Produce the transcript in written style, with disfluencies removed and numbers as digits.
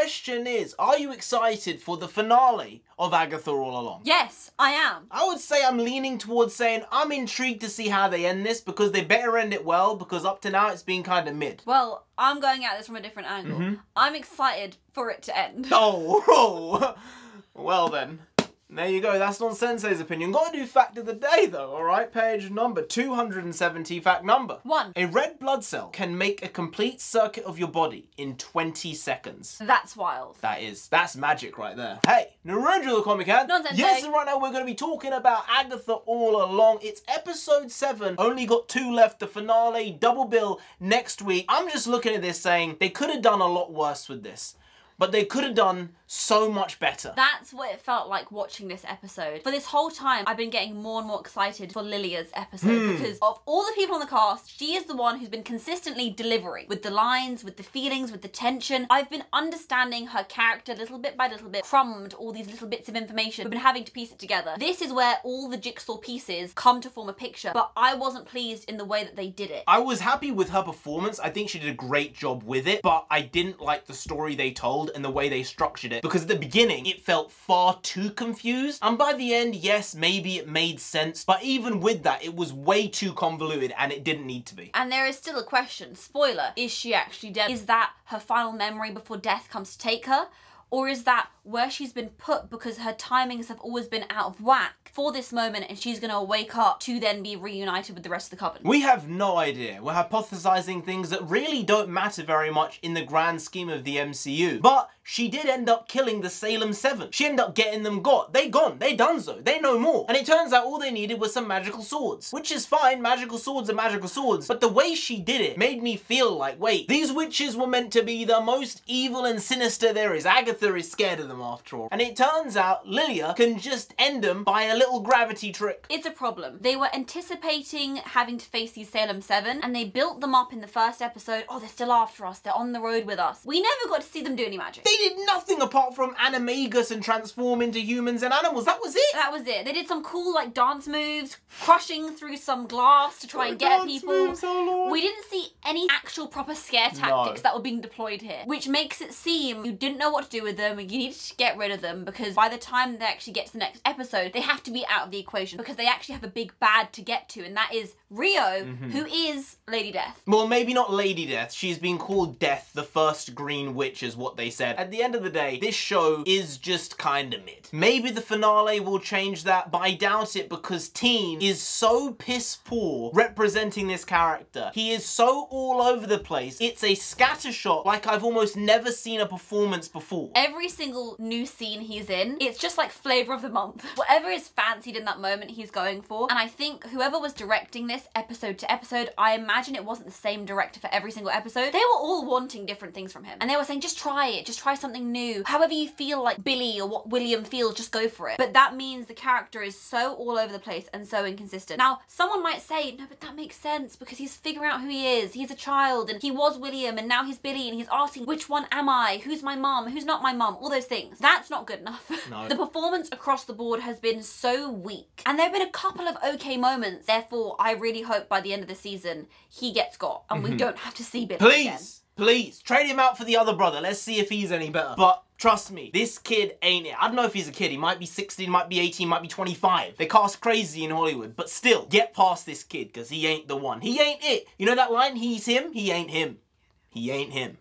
question is, are you excited for the finale of Agatha All Along? Yes, I am. I would say I'm leaning towards saying I'm intrigued to see how they end this, because they better end it well, because up to now it's been kind of mid. Well, I'm going at this from a different angle. I'm excited for it to end. Oh, well then. There you go, that's Non-Sensei's opinion. Gotta do fact of the day though, alright? Page number 270, fact number 1. A red blood cell can make a complete circuit of your body in 20 seconds. That's wild. That's magic right there. Hey, Narendra the Comic Cat. Non-Sensei. Yes, and right now we're going to be talking about Agatha All Along. It's episode 7, only got 2 left, the finale, double bill next week. I'm just looking at this saying they could have done a lot worse with this. But they could have done so much better. That's what it felt like watching this episode. For this whole time, I've been getting more and more excited for Lilia's episode because of all the people on the cast, she is the one who's been consistently delivering with the lines, with the feelings, with the tension. I've been understanding her character little bit by little bit, crumbed all these little bits of information. We've been having to piece it together. This is where all the jigsaw pieces come to form a picture, but I wasn't pleased in the way that they did it. I was happy with her performance. I think she did a great job with it, but I didn't like the story they told and the way they structured it, because at the beginning it felt far too confused, and by the end, yes, maybe it made sense, but even with that it was way too convoluted and it didn't need to be. And there is still a question, spoiler, is she actually dead? Is that her final memory before death comes to take her? Or is that where she's been put because her timings have always been out of whack for this moment and she's gonna wake up to then be reunited with the rest of the Coven? We have no idea. We're hypothesizing things that really don't matter very much in the grand scheme of the MCU. But she did end up killing the Salem 7. She ended up getting them got. They gone. They donezo. They no more. And it turns out all they needed was some magical swords. Which is fine. Magical swords are magical swords. But the way she did it made me feel like, wait, these witches were meant to be the most evil and sinister there is. Agatha is scared of them after all. And it turns out Lilia can just end them by a little gravity trick. It's a problem. They were anticipating having to face these Salem 7 and they built them up in the first episode. Oh, they're still after us. They're on the road with us. We never got to see them do any magic. They did nothing apart from animagus and transform into humans and animals. That was it. That was it. They did some cool like dance moves, crushing through some glass to try and get at people. Moves, oh Lord. We didn't see any actual proper scare tactics that were being deployed here, which makes it seem you didn't know what to do with them. You needed to get rid of them because by the time they actually get to the next episode, they have to be out of the equation because they actually have a big bad to get to, and that is Rio, who is Lady Death. Well, maybe not Lady Death. She's been called Death, the first Green Witch is what they said. At the end of the day, this show is just kinda mid. Maybe the finale will change that, but I doubt it because Teen is so piss poor representing this character. He is so all over the place. It's a scattershot like I've almost never seen a performance before. Every single new scene he's in, it's just like flavor of the month. Whatever is fancied in that moment, he's going for. And I think whoever was directing this episode to episode, I imagine it wasn't the same director for every single episode. They were all wanting different things from him. And they were saying, just try it, just try something new. However you feel like Billy or what William feels, just go for it. But that means the character is so all over the place and so inconsistent. Now, someone might say, no, but that makes sense because he's figuring out who he is. He's a child and he was William and now he's Billy and he's asking, which one am I? Who's my mum? Who's not my mum? All those things. That's not good enough. No. The performance across the board has been so weak. And there have been a couple of okay moments. Therefore, I really hope by the end of the season, he gets got and we don't have to see Billy again. Please, trade him out for the other brother. Let's see if he's any better. But trust me, this kid ain't it. I don't know if he's a kid. He might be 16, might be 18, might be 25. They cast crazy in Hollywood. But still, get past this kid because he ain't the one. He ain't it. You know that line, he's him? He ain't him. He ain't him.